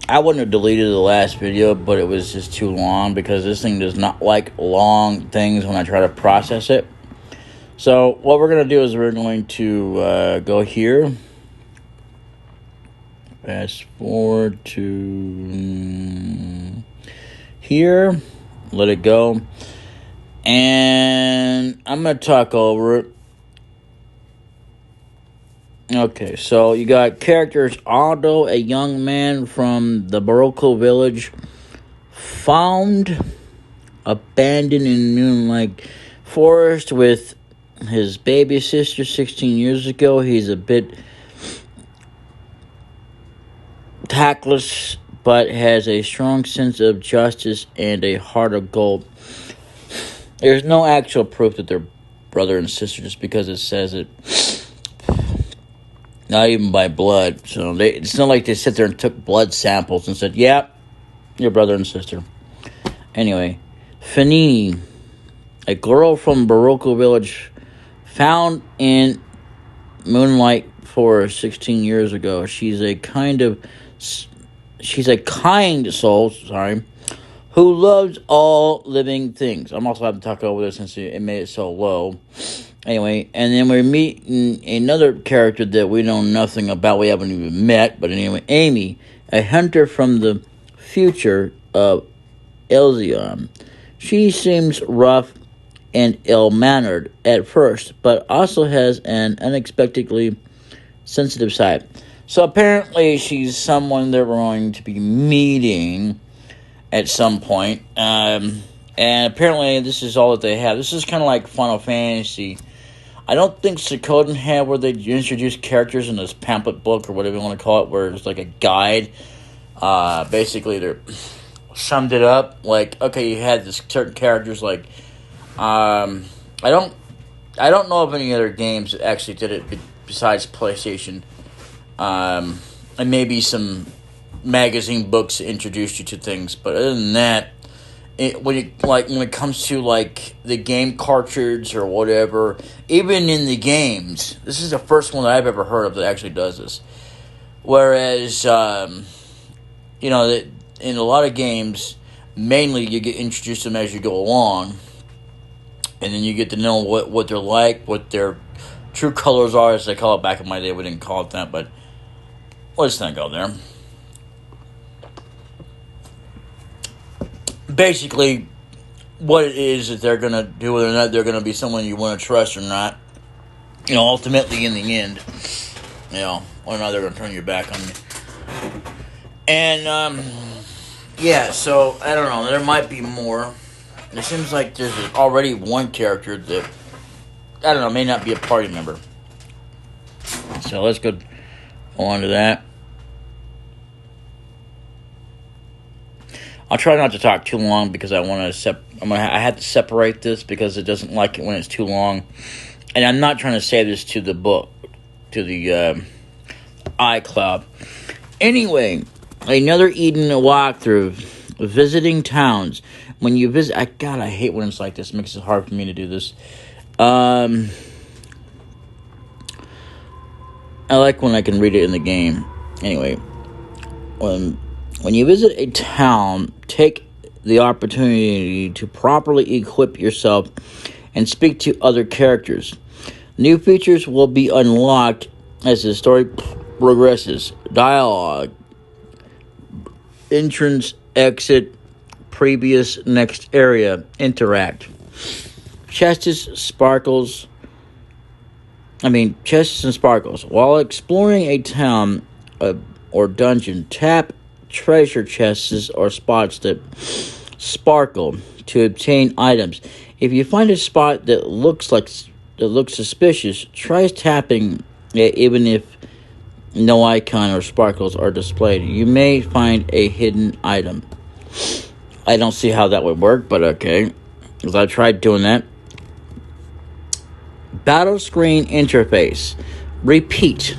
I wouldn't have deleted the last video, but it was just too long because this thing does not like long things when I try to process it. So what we're going to do is we're going to go here. Fast forward to here. Let it go. And I'm going to talk over it. Okay, so you got characters. Aldo, a young man from the Barocco village, found abandoned in Moonlight Forest with his baby sister 16 years ago. He's a bit tactless, but has a strong sense of justice and a heart of gold. There's no actual proof that they're brother and sister just because it says it. Not even by blood. So it's not like they sit there and took blood samples and said, yeah, your brother and sister. Anyway, Fanini, a girl from Barocco village, found in Moonlight Forest 16 years ago. She's a kind soul, who loves all living things. I'm also having to talk over this since it made it so low. Anyway, and then we meet another character that we know nothing about. We haven't even met. But anyway, Amy, a hunter from the future of Elzion. She seems rough and ill-mannered at first, but also has an unexpectedly sensitive side. So apparently she's someone they're going to be meeting at some point. And apparently this is all that they have. This is kind of like Final Fantasy. I don't think Suikoden had where they introduced characters in this pamphlet book or whatever you want to call it, where it's like a guide. Basically, they summed it up. Like, okay, you had this certain characters. Like, I don't know of any other games that actually did it besides PlayStation. And maybe some magazine books that introduced you to things, but other than that, when it comes to like the game cartridge or whatever, even in the games, this is the first one that I've ever heard of that actually does this. Whereas, in a lot of games, mainly you get introduced to them as you go along, and then you get to know what they're like, what their true colors are, as they call it back in my day. We didn't call it that, but let's not go there. Basically, what it is that they're going to do, whether or not they're going to be someone you want to trust or not, ultimately in the end, whether or not they're going to turn your back on you. And, so, I don't know, there might be more. It seems like there's already one character that, I don't know, may not be a party member. So, let's go on to that. I'll try not to talk too long because I have to separate this because it doesn't like it when it's too long. And I'm not trying to say this to the book, to the iCloud. Anyway, another Eden walkthrough, visiting towns. When you visit, I hate when it's like this. It makes it hard for me to do this. I like when I can read it in the game. Anyway, when you visit a town, take the opportunity to properly equip yourself and speak to other characters. New features will be unlocked as the story progresses. Dialogue, entrance, exit, previous, next area, interact. Chests and sparkles. While exploring a town or dungeon, tap treasure chests or spots that sparkle to obtain items. If you find a spot that looks suspicious, try tapping it even if no icon or sparkles are displayed. You may find a hidden item. I don't see how that would work, but okay, because I tried doing that. Battle screen interface. Repeat.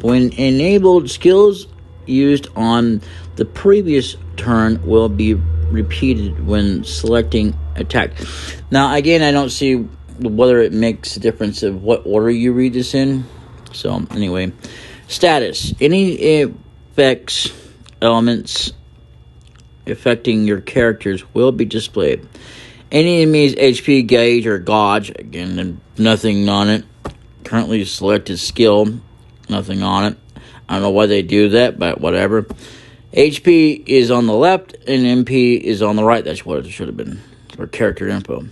When enabled, skills used on the previous turn will be repeated when selecting attack. Now, again, I don't see whether it makes a difference of what order you read this in. So, anyway. Status. Any effects elements affecting your characters will be displayed. Any enemy's HP gauge or gauge, again, nothing on it. Currently selected skill, nothing on it. I don't know why they do that, but whatever. HP is on the left and MP is on the right. That's what it should have been, or character info.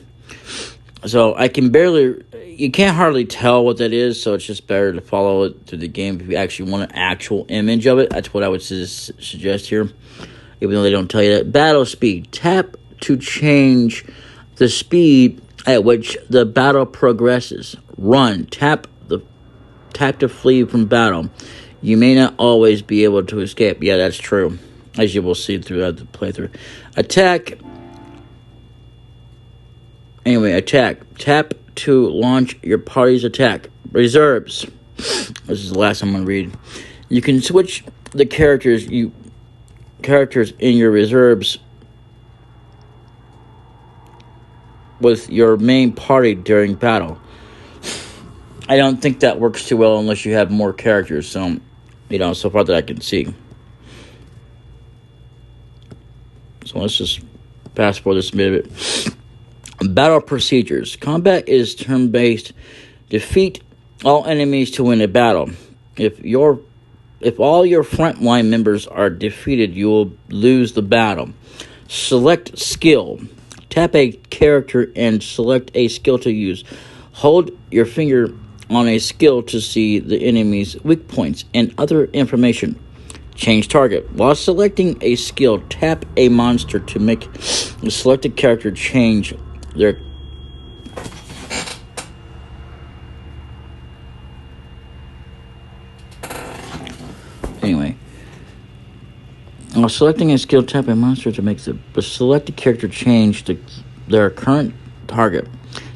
So I can barely, you can't hardly tell what that is, so it's just better to follow it through the game if you actually want an actual image of it. That's what I would suggest here, even though they don't tell you that. Battle speed. Tap to change the speed at which the battle progresses. Run. Tap to flee from battle. You may not always be able to escape. Yeah, that's true, as you will see throughout the playthrough. Attack. Anyway, attack. Tap to launch your party's attack. Reserves. This is the last I'm going to read. You can switch the characters in your reserves with your main party during battle. I don't think that works too well unless you have more characters. So, so far that I can see. So let's just fast forward this a bit. Battle procedures. Combat is turn-based. Defeat all enemies to win a battle. If all your frontline members are defeated, you will lose the battle. Select skill. Tap a character and select a skill to use. Hold your finger on a skill to see the enemy's weak points and other information. Change target. While selecting a skill, tap a monster to make the selected character change their while selecting a skill, tap a monster to make the selected character change their current target.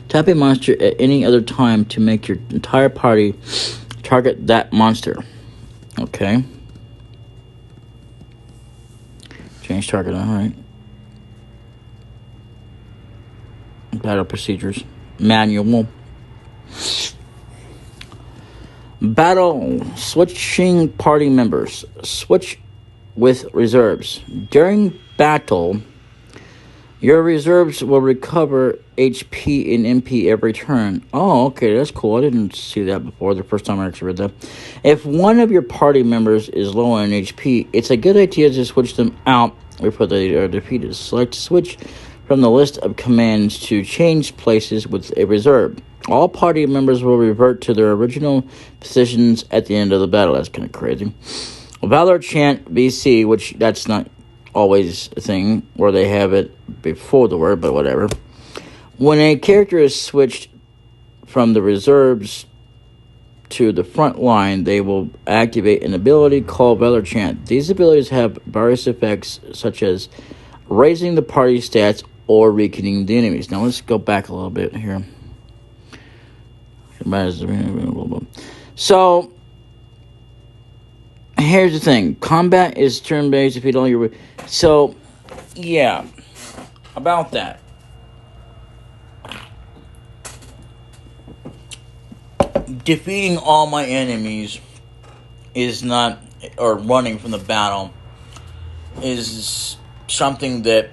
Tap a monster at any other time to make your entire party target that monster. Okay. Change target, alright. Battle procedures. Manual. Battle. Switching party members. Switch with reserves. During battle, your reserves will recover HP and MP every turn. Oh, okay, that's cool. I didn't see that before. The first time I actually read that. If one of your party members is low on HP, it's a good idea to switch them out before they are defeated. Select switch from the list of commands to change places with a reserve. All party members will revert to their original positions at the end of the battle. That's kind of crazy. Valor chant VC, which that's not always a thing where they have it before the word, but whatever. When a character is switched from the reserves to the front line, they will activate an ability called Valor Chant. These abilities have various effects, such as raising the party stats or weakening the enemies. Now let's go back a little bit here. So here's the thing. Combat is turn-based if you don't... So, yeah. About that. Defeating all my enemies is not... Or running from the battle is something that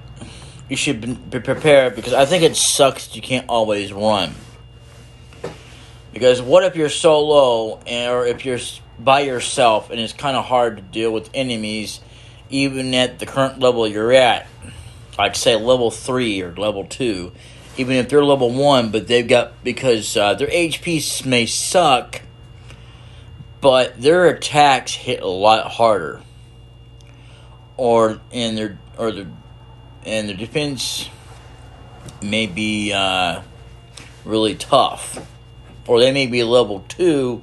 you should be prepared, because I think it sucks that you can't always run. Because what if you're solo, or if you're by yourself, and it's kind of hard to deal with enemies, even at the current level you're at, like say level 3 or level 2, even if they're level 1, but they've got, because their HP may suck, but their attacks hit a lot harder, and their defense may be really tough, or they may be level 2.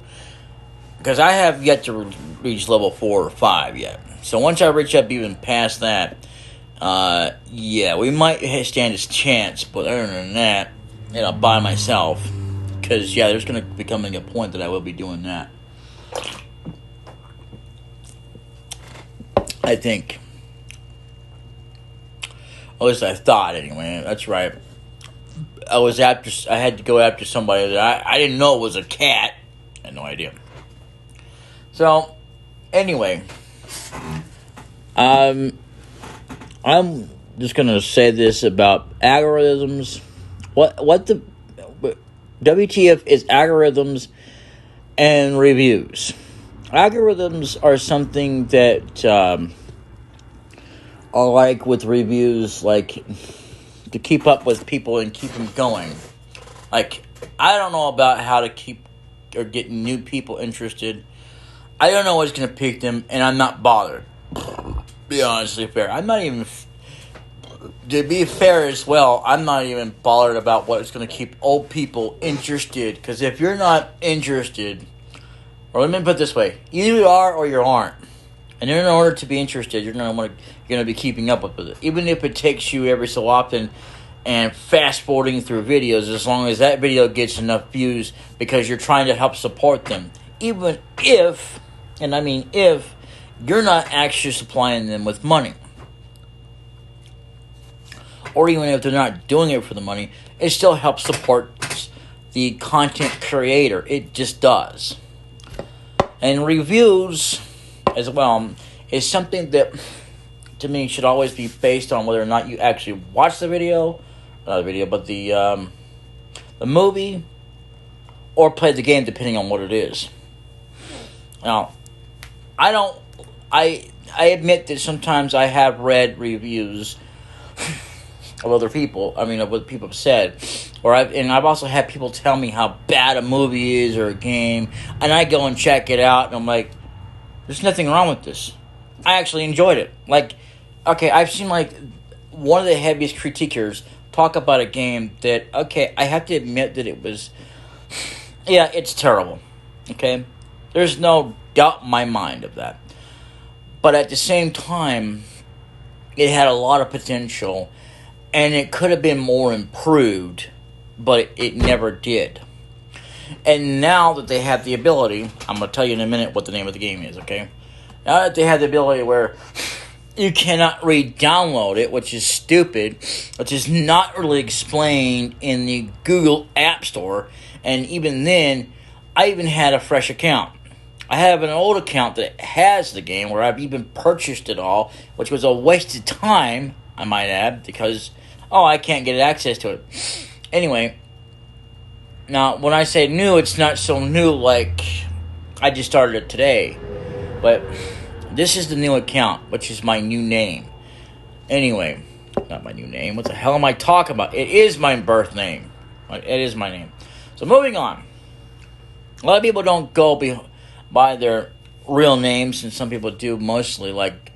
Because I have yet to reach level 4 or 5 yet. So once I reach up even past that, yeah, we might stand a chance. But other than that, by myself. Because, yeah, there's going to be coming a point that I will be doing that. I think. At least I thought, anyway. That's right. I had to go after somebody that I didn't know it was a cat. I had no idea. So, anyway, Um, I'm just gonna say this about algorithms. What the WTF is algorithms and reviews. Algorithms are something that are like with reviews, like to keep up with people and keep them going. Like, I don't know about how to keep or get new people interested. I don't know what's going to pique them, and I'm not bothered. Be honestly fair. I'm not even, to be fair as well, I'm not even bothered about what's going to keep old people interested. Because if you're not interested, or let me put it this way, either you are or you aren't. And in order to be interested, you're going to be keeping up with it. Even if it takes you every so often and fast forwarding through videos, as long as that video gets enough views because you're trying to help support them. Even if, and I mean if, you're not actually supplying them with money. Or even if they're not doing it for the money, it still helps support the content creator. It just does. And reviews, as well, is something that, to me, should always be based on whether or not you actually watch the video, not the video, but the movie, or play the game, depending on what it is. Now, I admit that sometimes I have read reviews of other people. I mean, of what people have said, I've also had people tell me how bad a movie is or a game, and I go and check it out, and I'm like, there's nothing wrong with this. I actually enjoyed it. Like, okay, I've seen like one of the heaviest critiquers talk about a game that, okay, I have to admit that it was, yeah, it's terrible. Okay, there's no doubt in my mind of that. But at the same time, it had a lot of potential, and it could have been more improved, but it never did. And now that they have the ability, I'm going to tell you in a minute what the name of the game is, okay? Now that they have the ability where you cannot re-download it, which is stupid, which is not really explained in the Google App Store, and even then, I even had a fresh account. I have an old account that has the game where I've even purchased it all, which was a waste of time, I might add, because, I can't get access to it. Anyway, now, when I say new, it's not so new like I just started it today. But this is the new account, which is my new name. Anyway, not my new name. What the hell am I talking about? It is my birth name. It is my name. So moving on. A lot of people don't go by their real names, and some people do mostly. Like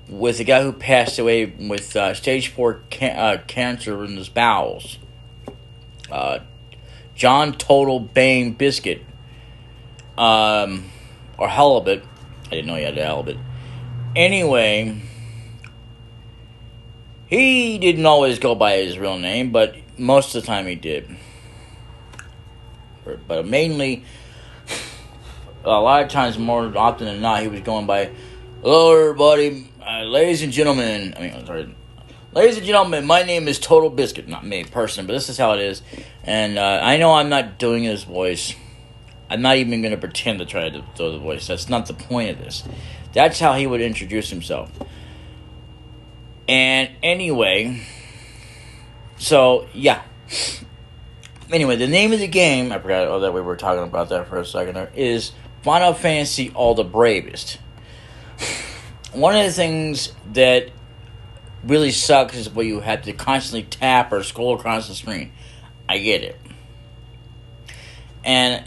with the guy who passed away with stage 4 cancer in his bowels. John Total Bane Biscuit, or Halibut. I didn't know he had a halibut. Anyway, he didn't always go by his real name, but most of the time he did. But mainly, a lot of times, more often than not, he was going by, hello everybody, ladies and gentlemen, ladies and gentlemen, my name is Total Biscuit. Not me, person, but this is how it is. And I know I'm not doing his voice. I'm not even going to pretend to try to do the voice. That's not the point of this. That's how he would introduce himself. And anyway, so, yeah. Anyway, the name of the game, I forgot that we were talking about that for a second there, is Final Fantasy All the Bravest. One of the things that really sucks is where you have to constantly tap or scroll across the screen. I get it. And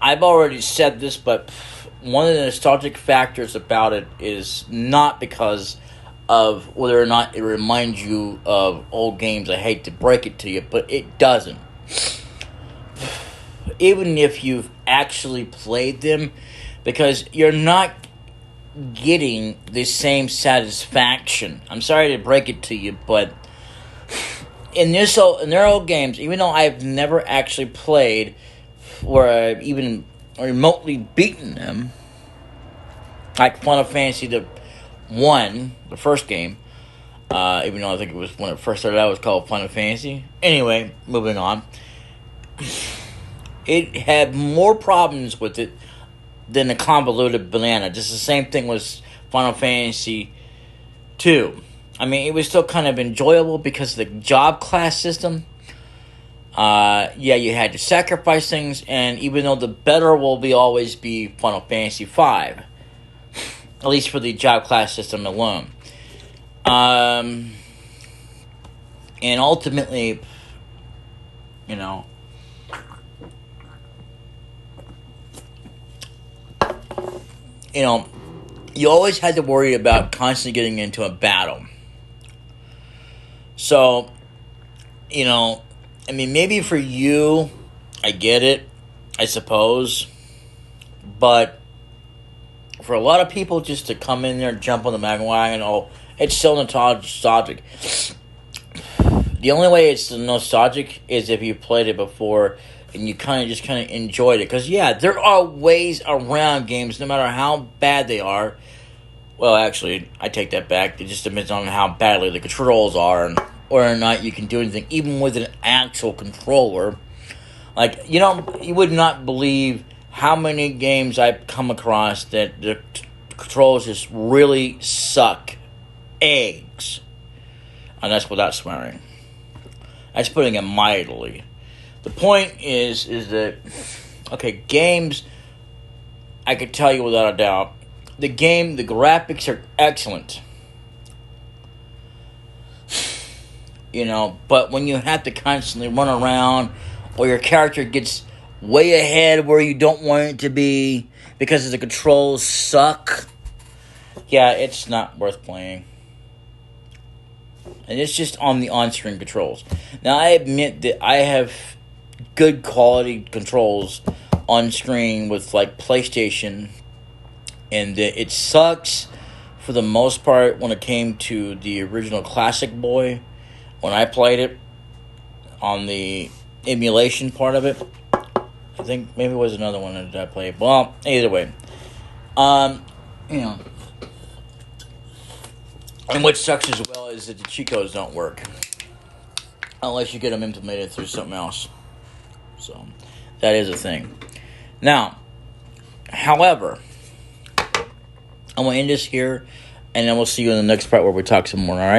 I've already said this, but one of the nostalgic factors about it is not because of whether or not it reminds you of old games. I hate to break it to you, but it doesn't. Even if you've actually played them, because you're not getting the same satisfaction. I'm sorry to break it to you, but in their old games, even though I've never actually played where I've even remotely beaten them, like Final Fantasy the first game, even though I think it was when it first started out, it was called Final Fantasy. Anyway, moving on. It had more problems with it than a convoluted banana. Just the same thing was Final Fantasy 2. I mean, it was still kind of enjoyable because of the job class system. Yeah, you had to sacrifice things, and even though the better will always be Final Fantasy V, at least for the job class system alone. And ultimately, you know, you always had to worry about constantly getting into a battle. So, I mean, maybe for you, I get it, I suppose. But for a lot of people just to come in there and jump on the bandwagon, it's so nostalgic. The only way it's nostalgic is if you played it before and you kind of enjoyed it. Because, yeah, there are ways around games, no matter how bad they are. Well, actually, I take that back. It just depends on how badly the controls are and whether or not you can do anything, even with an actual controller. Like, you would not believe how many games I've come across that the controls just really suck eggs. And that's without swearing. That's putting it mildly. The point is that, okay, games, I could tell you without a doubt, the graphics are excellent. But when you have to constantly run around or your character gets way ahead where you don't want it to be because the controls suck, yeah, it's not worth playing. And it's just on the on-screen controls. Now, I admit that I have good quality controls on screen with, like, PlayStation, and it sucks for the most part when it came to the original Classic Boy. When I played it on the emulation part of it, I think maybe it was another one that I played. Well, either way, and what sucks as well is that the cheat codes don't work unless you get them implemented through something else. So that is a thing. Now, however, I'm gonna end this here, and then we'll see you in the next part where we talk some more. All right.